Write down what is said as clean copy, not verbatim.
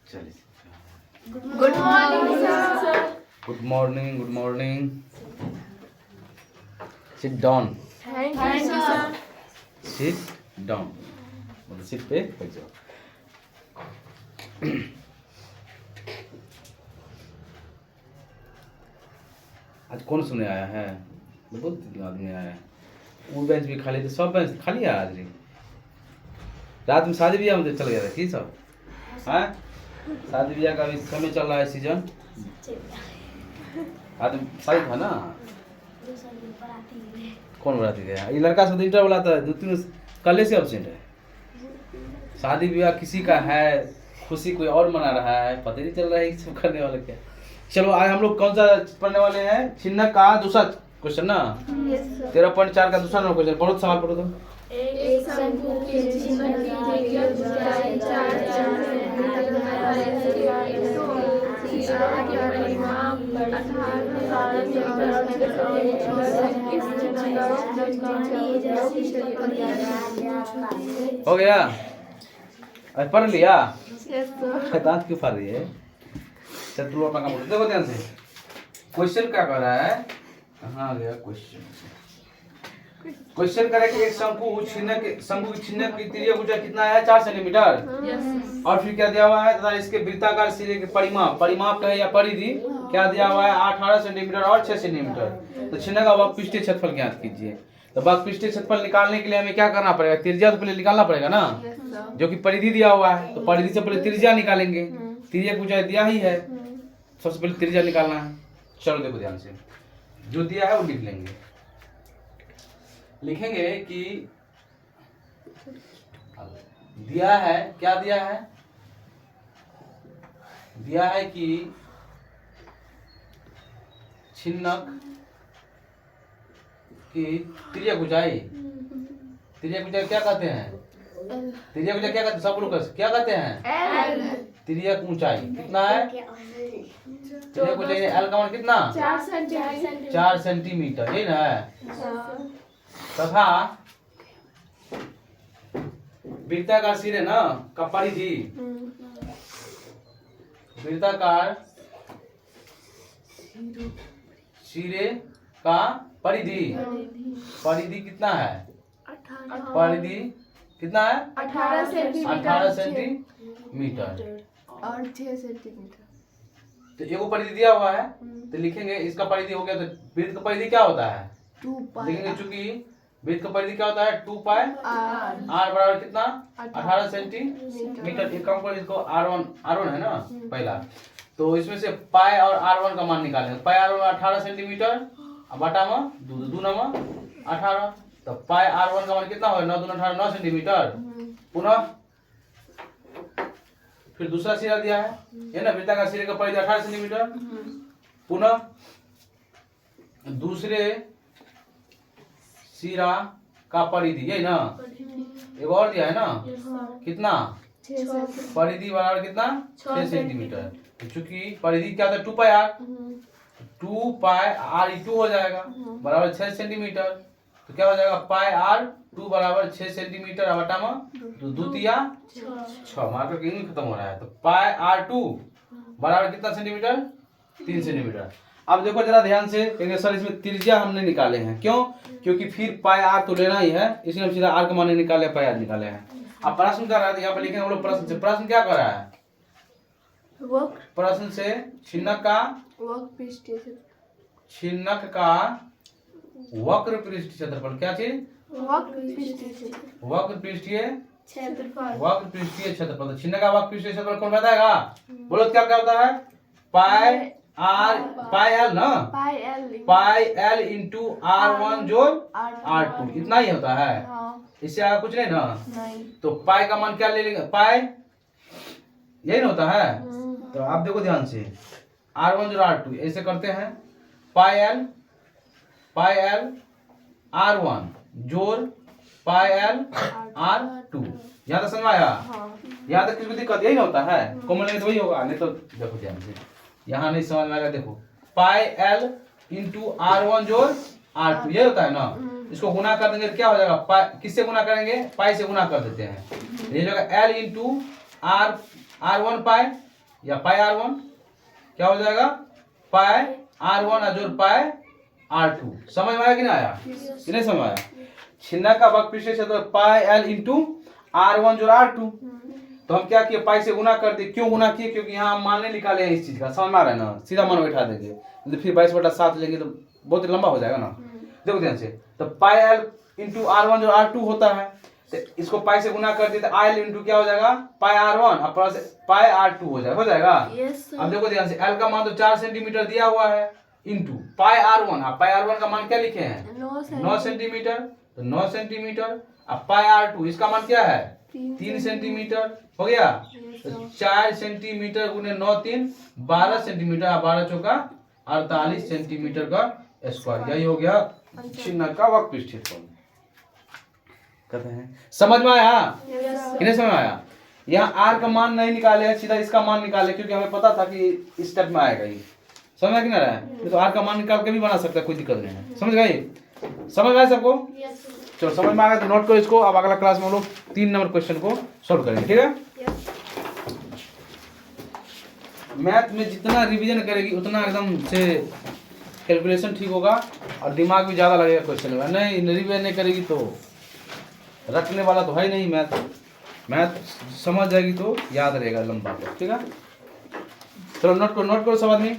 चलिए good morning sir. Good morning good morning. Sit down. Thank you sir. Sit down मतलब seat पे बैठ जाओ। आज कौन सुने आया है? बहुत आदमी आया है। वो बेंच भी खाली थे, सब बेंच खाली है आज। रात में शादी ब्याह में चल गया था की सब है? शादी ब्याह का अभी समय चल रहा है सीजन। आज शादी था ना? कौन बुलाती गया? ये लड़का सब इंटर बुलाता है, 2-3 कल से अब्सेंट है। शादी ब्याह किसी का है, खुशी कोई और मना रहा है, पता नहीं चल रहा है सब करने वाले क्या। चलो आज हम लोग कौन सा पढ़ने वाले हैं? छिन्नक का दूसरा क्वेश्चन ना? 13.4 का दूसरा नंबर क्वेश्चन। पढ़ो सवाल पढ़ो तुम। एक शंकु के छिन्नक की त्रिज्या ऊंचाई 4 हो गया? आज पढ़ लिया? दांत क्यों फाड़ रही है? चल तू अपना काम कर। देखो ध्यान से क्वेश्चन क्या कर रहा है। कहाँ गया क्वेश्चन? क्वेश्चन करे कि एक शंकु की छिन्नक की त्रिज्या ऊंचाई कितना है? 4 सेंटीमीटर। और फिर क्या दिया हुआ है? तथा इसके वृत्ताकार सिरे के परिमाप कहे या परिधि क्या दिया हुआ है? 18 सेंटीमीटर और 6 सेंटीमीटर। तो छिन्नक का वक्रपृष्ठीय क्षेत्रफल ज्ञात कीजिए। तो वक्रपृष्ठीय क्षेत्रफल निकालने के लिए हमें क्या करना पड़ेगा? त्रिज्या तो पहले निकालना पड़ेगा ना, जो कि परिधि दिया हुआ है। तो परिधि से पहले त्रिज्या निकालेंगे। त्रिज्या की ऊंचाई दिया ही है, सबसे पहले त्रिज्या निकालना है। चलो देखो ध्यान से, जो दिया है वो लिख लेंगे। लिखेंगे कि दिया है, क्या दिया है? दिया है कि छिन्नक की त्रिज्या ऊंचाई, त्रिज्या ऊंचाई क्या कहते हैं? त्रिज्या ऊंचाई क्या कहते हैं? सब लोग क्या कहते हैं? त्रिज्या ऊंचाई कितना है? त्रिज्या ऊंचाई एल का मान कितना? 4 सेंटीमीटर, यही ना है। तथा वृत्ताकार सिरे ना का परिधि, वृत्ताकार सिरे का परिधि, परिधि कितना है? परिधि कितना है? 18 सेंटीमीटर और 6 सेंटीमीटर। तो एगो परिधि दिया हुआ है, तो लिखेंगे इसका परिधि हो गया। तो वृत्त का परिधि क्या होता है? 2 पाई। लिखेंगे चूंकि वृत्त का परिधि क्या होता है? 2 पाई आर बराबर कितना? 18 सेंटीमीटर। एक काम करो, इसको R1 है ना पहला, तो इसमें से पाई और R1 का मान निकालेंगे। पाई R1 18 सेंटीमीटर बटा में 2 नंबर 18। तो पाई R1 का मान कितना होगा? 9 दूना 18, 9 सेंटीमीटर। पुनः फिर दूसरा सिरा दिया है ना, वृत्ताकार सिरे का परिधि 18 सेंटीमीटर। पुनः दूसरे सिरा का परिधि, यही ना, एक और दिया है ना, कितना? परिधि बराबर कितना? 6 सेंटीमीटर। चूंकि परिधि क्या था? 2 पाई आर, 2 पाई आर 2 हो जाएगा बराबर 6 सेंटीमीटर। तो क्या हो जाएगा? पाई आर 2 बराबर 6 सेंटीमीटर बटा में 2 तिया 6। मार्कर कहीं खत्म हो रहा है। तो पाई आर 2 बराबर कितना सेंटीमीटर? 3 सेंटीमीटर। अब देखो जरा ध्यान से, कहेंगे सर इसमें त्रिज्या हमने निकाले हैं, क्यों? क्योंकि फिर पाई आर तो लेना ही है, इसलिए हम सीधा आर का मान निकाले, पाई आर निकाले हैं। अब प्रश्न कर रहा है, यहाँ पर लिखेंगे हम लोग प्रश्न से। प्रश्न क्या कर रहा है? प्रश्न से छिन्नक का वक्रपृष्ठीय क्षेत्रफल, क्या चीज? वक्रपृष्ठीय क्षेत्रफल। तो छिन्नक का वक्रपृष्ठीय क्षेत्रफल कौन बताएगा? बोलो क्या क्या होता है? पाई एल ना, पाई एल इंटू R1 जोड़ R2, इतना ही होता है। इससे आगे कुछ नहीं ना। तो पाई का मान क्या ले लेंगे? पाई यही ना होता है। तो आप देखो ध्यान से, R1 जोड़ R2 ऐसे करते हैं। पाई एल R1 जोड़ पाई एल R2। यहाँ तक समझ में आया? यहाँ तक किसी को दिक्कत यही ना होता है? कॉमन लेंगे तो वही होगा, नहीं तो देखो ध्यान से, यहाँ नहीं समझ में आएगा। देखो पाई एल इंटू R1 जोड़ R2 ये होता है ना, इसको गुना कर देंगे क्या हो जाएगा? किससे गुना करेंगे? पाई से गुना कर देते हैं। ये जो L इंटू R1 पाई या पाई R1 क्या हो जाएगा, पाई R1 अजोर पाई R2। समझ में आया कि नहीं आया, कि नहीं समझ में आया। छिन्नक का वक्र क्षेत्र पाई L इंटू R1 जोड़ R2। तो हम क्या किए, पाई से गुना कर दिए। क्यों गुना किए, क्योंकि यहाँ हम मान नहीं निकाले हैं इस चीज का, समझ में आ रहा है ना, सीधा मान बैठा देंगे। तो फिर 22/7 लेंगे तो बहुत लंबा हो जाएगा ना। देखो ध्यान से, तो पाई L इंटू R1 जो R2 होता है, तो इसको पाई से गुना कर दिए तो I इंटू क्या हो जाएगा, पाई R1 और प्लस पाई R2 हो जाएगा। अब देखो ध्यान से, L का मान तो 4 सेंटीमीटर दिया हुआ है, इंटू पाई R1। अब पाई R1 का मान क्या लिखे हैं, 9 सेंटीमीटर, तो 9 सेंटीमीटर। अब पाई R2 इसका मान क्या है, 3 सेंटीमीटर। हो गया, तो 4 सेंटीमीटर गुने 9 3 12 सेंटीमीटर, 12 चौका 48 सेंटीमीटर का स्क्वायर। यही हो गया छिन्नक का वक्र क्षेत्रफल। कहते हैं समझ में आया कि नहीं समझ में आया। यहाँ R का मान नहीं निकाले, सीधा इसका मान निकाले, क्योंकि हमें पता था कि इस स्टेप में आएगा ये। समझ में कि नहीं रहा है, तो R का मान निकाल के भी बना सकता है, कोई दिक्कत नहीं है। समझ गए, समझ में आया सबको। चलो समझ में आ गया तो नोट करो इसको। अब अगला क्लास में हम लोग 3 नंबर क्वेश्चन को सॉल्व करेंगे, ठीक है। मैथ में जितना रिवीजन करेगी उतना एकदम से कैलकुलेशन ठीक होगा और दिमाग भी ज़्यादा लगेगा क्वेश्चन में। नहीं रिवीजन नहीं करेगी तो रखने वाला तो है ही नहीं मैथ समझ जाएगी तो याद रहेगा लंबा, ठीक है। चलो नोट करो सब आदमी।